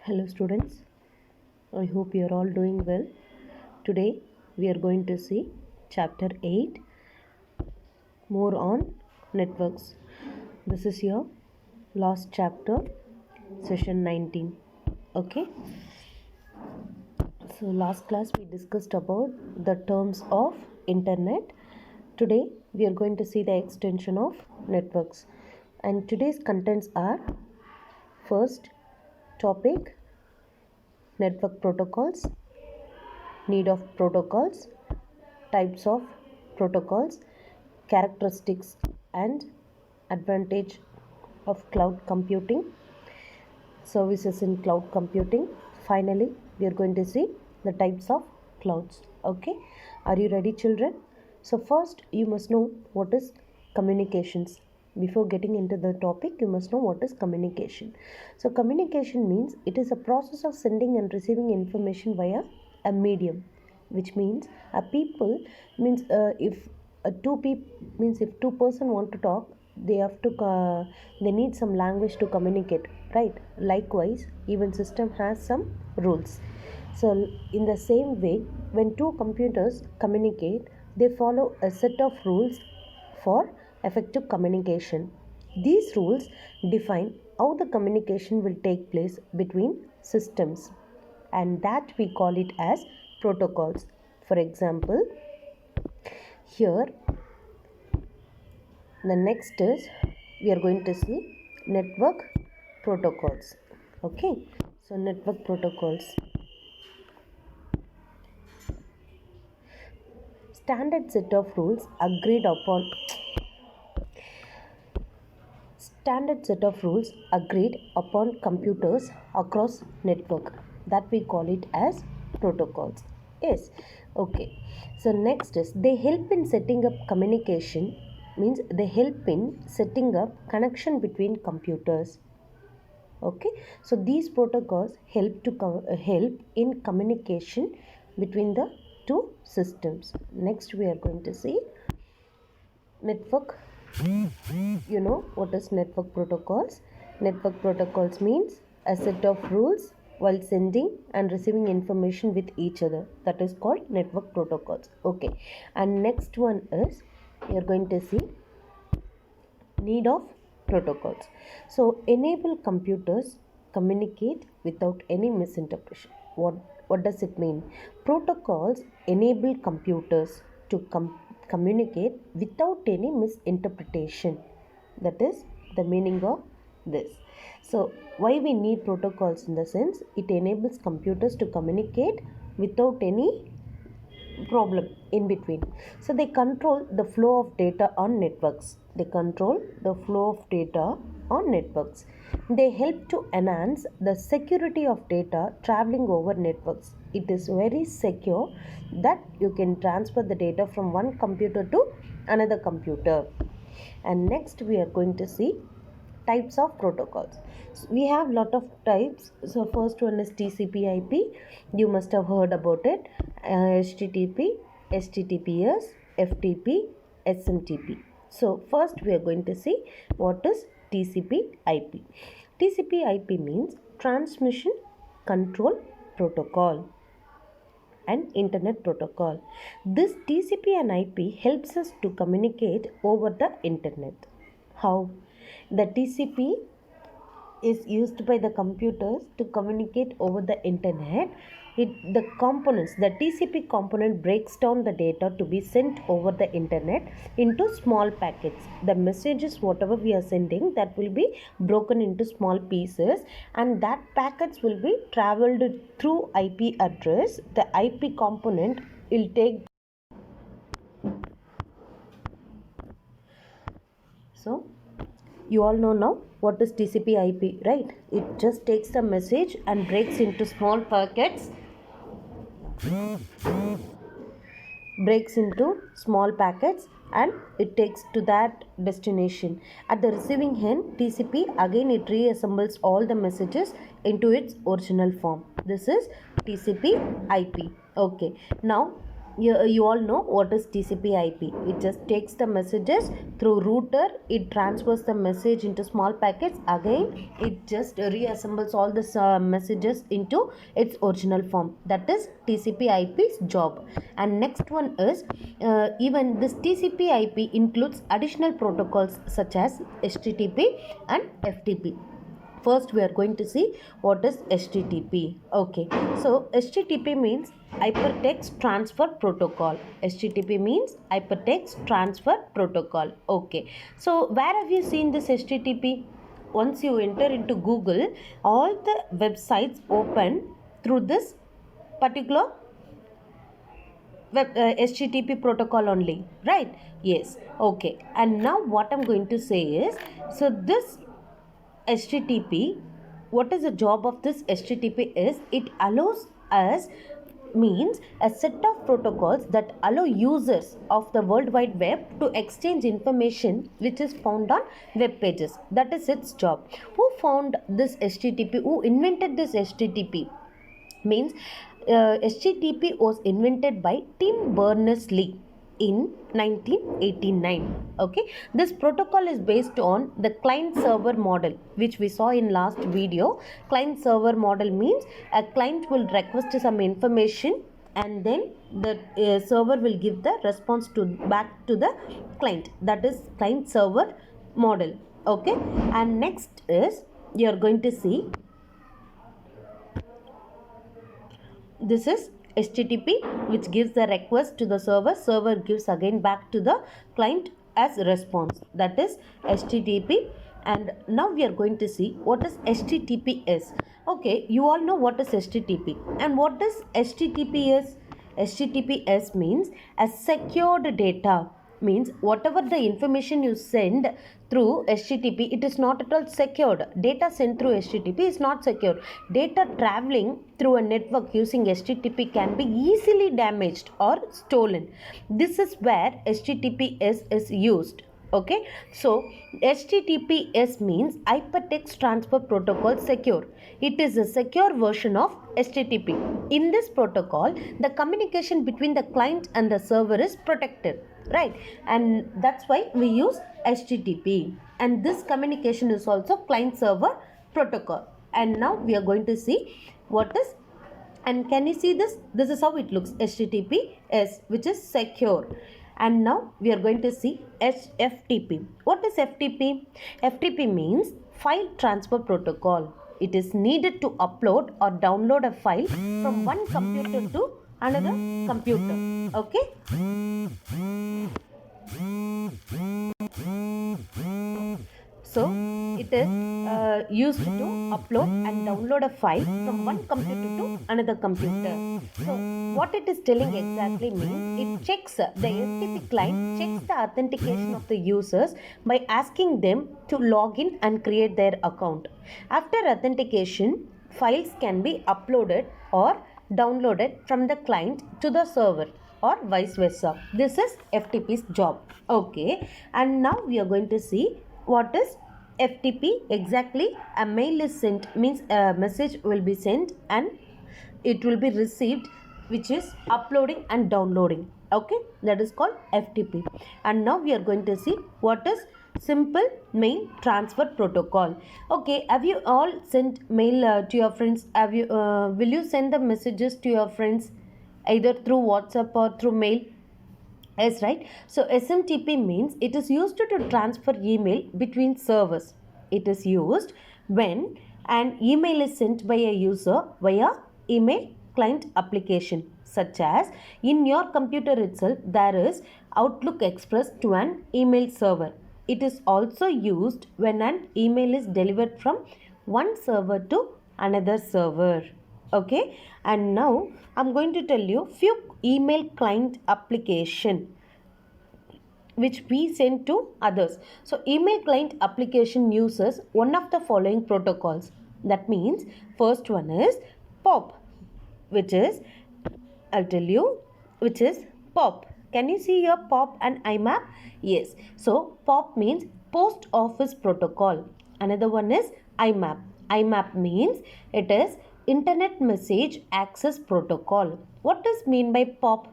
Hello students, I hope you are all doing well. Today we are going to see chapter 8 more on networks. This is your last chapter, session 19. Okay, so last class we discussed about the terms of internet. Today we are going to see the extension of networks, and today's contents are: first topic, network protocols, need of protocols, types of protocols, characteristics and advantage of cloud computing, services in cloud computing. Finally, we are going to see the types of clouds. Okay, are you ready, children? So first you must know what is communications. Before getting into the topic, you must know what is communication. So communication means it is a process of sending and receiving information via a medium, which means a people means if if two person want to talk, they have to they need some language to communicate, right? Likewise, even system has some rules. So in the same way, when two computers communicate, they follow a set of rules for effective communication. These rules define how the communication will take place between systems, and that we call it as protocols. For example, here the next is we are going to see network protocols. Okay, so network protocols, standard set of rules agreed upon standard set of rules agreed upon computers across network, that we call it as protocols. Yes, okay. So next is they help in setting up communication, means they help in setting up connection between computers. Okay, so these protocols help to help in communication between the two systems. Next we are going to see network. You know what is network protocols? Network protocols means a set of rules while sending and receiving information with each other, that is called network protocols. Okay, and next one is we are going to see need of protocols. So enable computers communicate without any misinterpretation. What does it mean? Protocols enable computers to communicate without any misinterpretation. That is the meaning of this. So why we need protocols? In the sense, it enables computers to communicate without any problem in between. So they control the flow of data on networks. They control the flow of data on networks. They help to enhance the security of data traveling over networks. It is very secure that you can transfer the data from one computer to another computer. And next we are going to see types of protocols. So we have lot of types. So first one is TCP/IP. You must have heard about it. HTTP, HTTPS, FTP, SMTP. So first we are going to see what is TCP/IP. TCP/IP means transmission control protocol and internet protocol. This TCP and IP helps us to communicate over the internet. How? The TCP is used by the computers to communicate over the internet. The components, the TCP component breaks down the data to be sent over the internet into small packets. The messages whatever we are sending, that will be broken into small pieces, and that packets will be traveled through IP address. The IP component will take. So you all know now what is TCP/IP, right? It just takes the message and breaks into small packets, and it takes to that destination. At the receiving end, TCP again it reassembles all the messages into its original form. This is TCP/IP. Okay, now You all know what is TCP IP. It just takes the messages through router, it transfers the message into small packets, again it just reassembles all the messages into its original form. That is TCP IP's job. And next one is, even this TCP IP includes additional protocols such as HTTP and FTP. First we are going to see what is HTTP. Okay, so HTTP means hypertext transfer protocol. HTTP means hypertext transfer protocol. Okay, so where have you seen this HTTP? Once you enter into Google, all the websites open through this particular HTTP protocol only, right? Yes. Okay, and now what I'm going to say is, so this HTTP, what is the job of this HTTP is, it allows us, means a set of protocols that allow users of the World Wide Web to exchange information which is found on web pages. That is its job. Who found this HTTP? Who invented this HTTP? Means HTTP was invented by Tim Berners-Lee in 1989. Okay, this protocol is based on the client server model which we saw in last video. Client server model means a client will request some information and then the server will give the response to back to the client. That is client server model. Okay, and next is, you are going to see, this is HTTP, which gives the request to the server. Server gives again back to the client as response. That is HTTP. And now we are going to see what is HTTPS. Okay, you all know what is HTTP. And what is HTTPS? HTTPS means a secured data. Means whatever the information you send through HTTP, it is not at all secured. Data sent through HTTP is not secured. Data traveling through a network using HTTP can be easily damaged or stolen. This is where HTTPS is used. Okay, so HTTPS means hypertext transfer protocol secure. It is a secure version of HTTP. In this protocol, the communication between the client and the server is protected, right? And that's why we use HTTP. And this communication is also client server protocol. And now we are going to see what is, and can you see this? This is how it looks, HTTPS, which is secure. And now we are going to see FTP. What is FTP? FTP means file transfer protocol. It is needed to upload or download a file from one computer to another computer. Okay. So it is used to upload and download a file from one computer to another computer. So what it is telling exactly means, it checks, the FTP client checks the authentication of the users by asking them to log in and create their account. After authentication, files can be uploaded or downloaded from the client to the server or vice versa. This is FTP's job. Okay, and now we are going to see what is FTP exactly. A mail is sent, means a message will be sent and it will be received, which is uploading and downloading. Okay, that is called FTP. And now we are going to see what is simple mail transfer protocol. Okay, have you all sent mail to your friends? Have you will you send the messages to your friends either through WhatsApp or through mail? Yes, right. So SMTP means it is used to transfer email between servers. It is used when an email is sent by a user via email client application, such as in your computer itself there is Outlook Express to an email server. It is also used when an email is delivered from one server to another server. Okay, and now I'm going to tell you few email client application which we send to others. So email client application uses one of the following protocols. That means first one is POP, which is, I'll tell you, which is POP. Can you see here POP and IMAP? Yes. So POP means Post Office Protocol. Another one is IMAP. IMAP means it is Internet Message Access Protocol. What does mean by POP?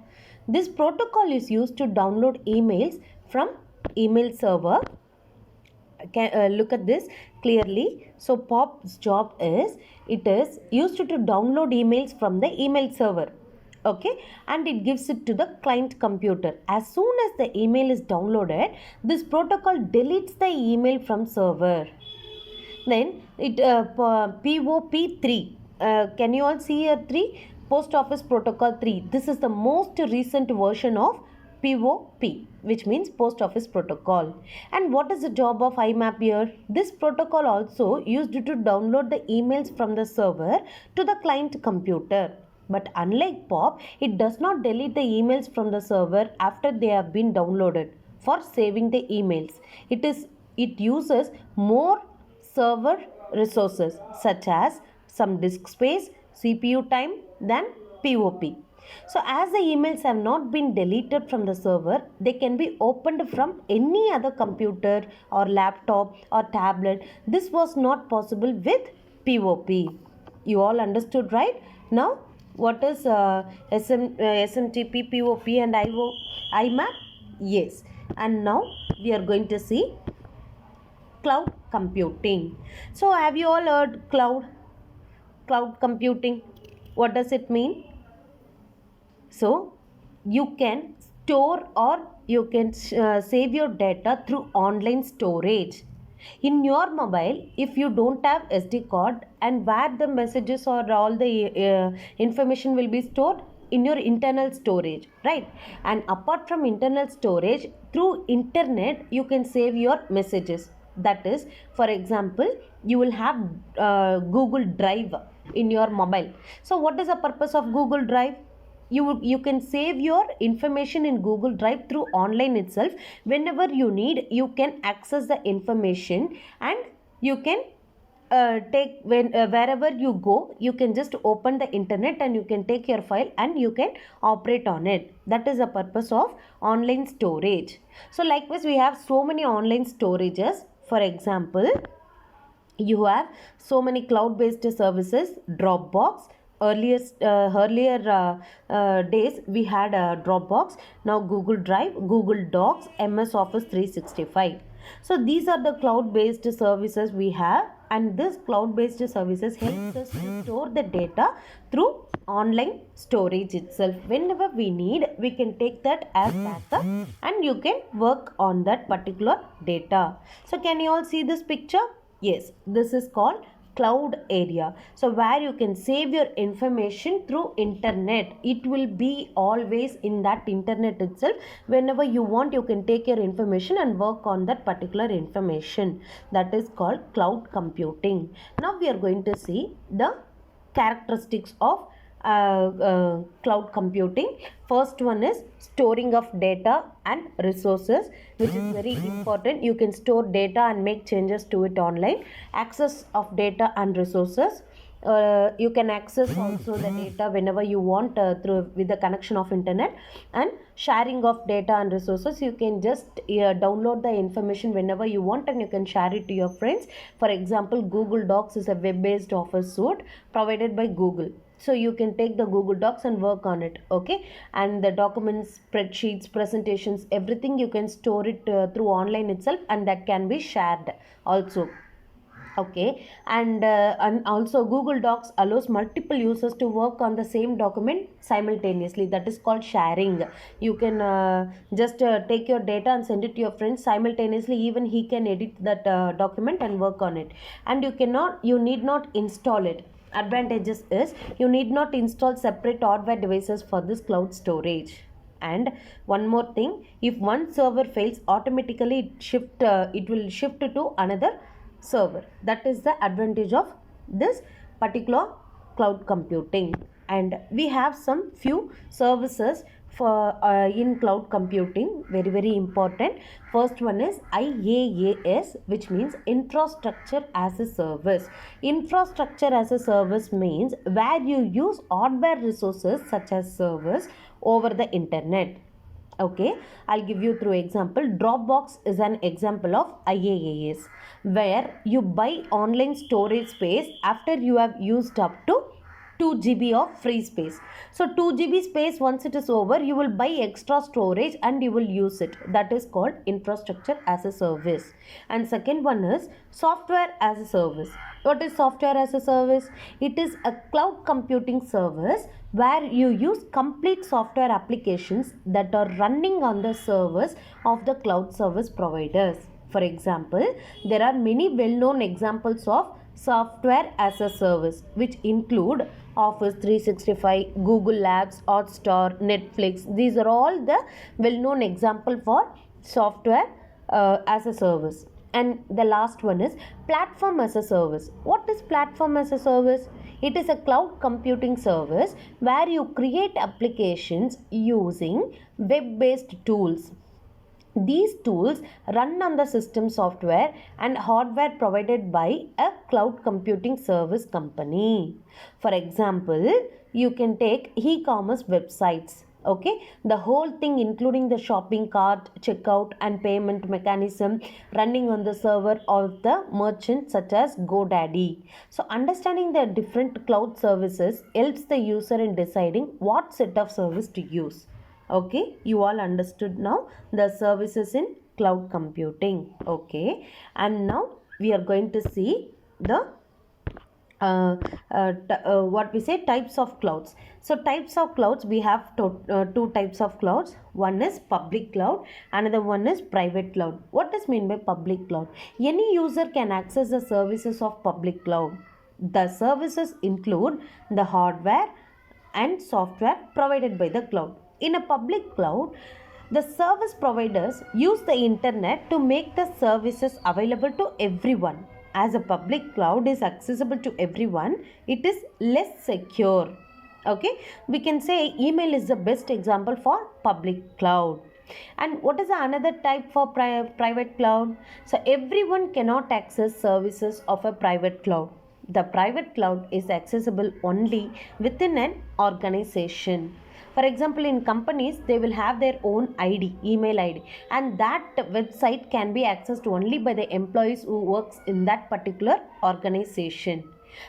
This protocol is used to download emails from email server. Look at this clearly. So POP's job is, it is used to download emails from the email server, okay, and it gives it to the client computer. As soon as the email is downloaded, this protocol deletes the email from server. Then it POP3, can you all see here 3? Post Office Protocol 3. This is the most recent version of POP, which means Post Office Protocol. And what is the job of IMAP here? This protocol also used to download the emails from the server to the client computer. But unlike POP, it does not delete the emails from the server after they have been downloaded for saving the emails. It uses more server resources such as some disk space, CPU time than POP. So as the emails have not been deleted from the server, they can be opened from any other computer or laptop or tablet. This was not possible with POP. You all understood, right? Now what is SMTP, POP and IMAP? Yes. And now we are going to see cloud computing. So have you all heard cloud computing? What does it mean? So you can store or you can save your data through online storage. In your mobile, if you don't have SD card, and where the messages or all the information will be stored in your internal storage, right? And apart from internal storage, through internet you can save your messages. That is, for example, you will have Google Drive in your mobile. So what is the purpose of Google Drive? You can save your information in Google Drive through online itself. Whenever you need, you can access the information, and you can take wherever you go, you can just open the internet and you can take your file and you can operate on it. That is the purpose of online storage. So likewise, we have so many online storages. For example, you have so many cloud-based services. Dropbox. Earlier days we had Dropbox. Now Google Drive, Google Docs, MS Office 365. So these are the cloud-based services we have, and this cloud-based services helps us to store the data through online storage itself. Whenever we need, we can take that as backup and you can work on that particular data. So can you all see this picture? Yes, this is called cloud area. So where you can save your information through internet. It will be always in that internet itself. Whenever you want, you can take your information and work on that particular information. That is called cloud computing. Now we are going to see the characteristics of cloud computing. First one is storing of data and resources, which is very important. You can store data and make changes to it online. Access of data and resources. You can access also the data whenever you want through with the connection of internet. And sharing of data and resources, you can just download the information whenever you want and you can share it to your friends. For example, Google Docs is a web-based office suite provided by Google. So you can take the Google Docs and work on it, okay? And the documents, spreadsheets, presentations, everything you can store it through online itself, and that can be shared also. Okay, and also Google Docs allows multiple users to work on the same document simultaneously. That is called sharing. You can just take your data and send it to your friends simultaneously. Even he can edit that document and work on it. And you need not install it. Advantages is you need not install separate hardware devices for this cloud storage. And one more thing, if one server fails, automatically it will shift to another server. That is the advantage of this particular cloud computing. And we have some few services for in cloud computing, very important. First one is IaaS, which means infrastructure as a service. Infrastructure as a service means where you use hardware resources such as servers over the internet. Okay, I'll give you through example. Dropbox is an example of IaaS, where you buy online storage space after you have used up to 2 GB of free space. So 2 GB space, once it is over, you will buy extra storage and you will use it. That is called infrastructure as a service. And second one is software as a service. What is software as a service? It is a cloud computing service where you use complete software applications that are running on the servers of the cloud service providers. For example, there are many well-known examples of software as a service, which include Office 365, Google Labs, Hotstar, Netflix. These are all the well-known example for software as a service. And the last one is platform as a service. What is platform as a service? It is a cloud computing service where you create applications using web-based tools. These tools run on the system software and hardware provided by a cloud computing service company. For example, you can take e-commerce websites. Okay, the whole thing including the shopping cart, checkout and payment mechanism running on the server of the merchant such as GoDaddy. So understanding the different cloud services helps the user in deciding what set of service to use. Okay, you all understood now the services in cloud computing. Okay, and now we are going to see the what we say types of clouds. So types of clouds, we have two types of clouds. One is public cloud, another one is private cloud. What does mean by public cloud? Any user can access the services of public cloud. The services include the hardware and software provided by the cloud. In a public cloud, the service providers use the internet to make the services available to everyone. As a public cloud is accessible to everyone, it is less secure. Okay, we can say email is the best example for public cloud. And what is another type for private cloud? So everyone cannot access services of a private cloud. The private cloud is accessible only within an organization. For example, in companies, they will have their own ID, email ID, and that website can be accessed only by the employees who works in that particular organization.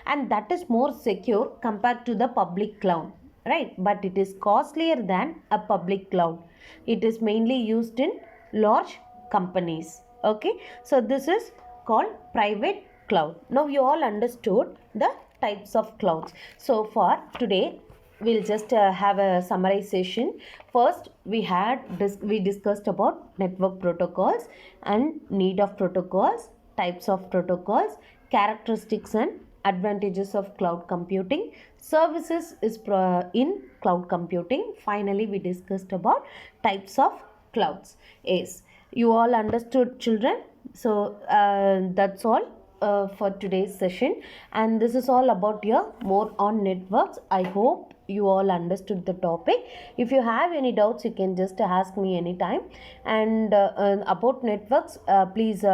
And that is more secure compared to the public cloud, right? But it is costlier than a public cloud. It is mainly used in large companies. Okay, so this is called private cloud. Now you all understood the types of clouds. So for today, we'll just have a summarization. First, we discussed about network protocols and need of protocols, types of protocols, characteristics and advantages of cloud computing, services is in cloud computing. Finally, we discussed about types of clouds. Yes, you all understood, children. So that's all for today's session, and this is all about your more on networks. I hope you all understood the topic. If you have any doubts, you can just ask me anytime. And about networks, please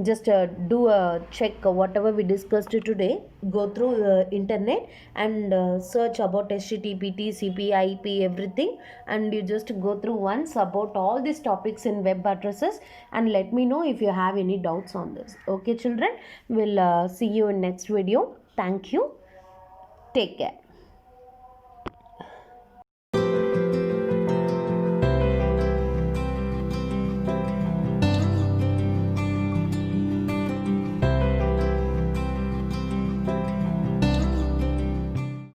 just do a check whatever we discussed today. Go through internet and search about HTTP, TCP, IP, everything, and you just go through once about all these topics in web addresses, and let me know if you have any doubts on this. Okay, children, we'll see you in next video. Thank you. Take care.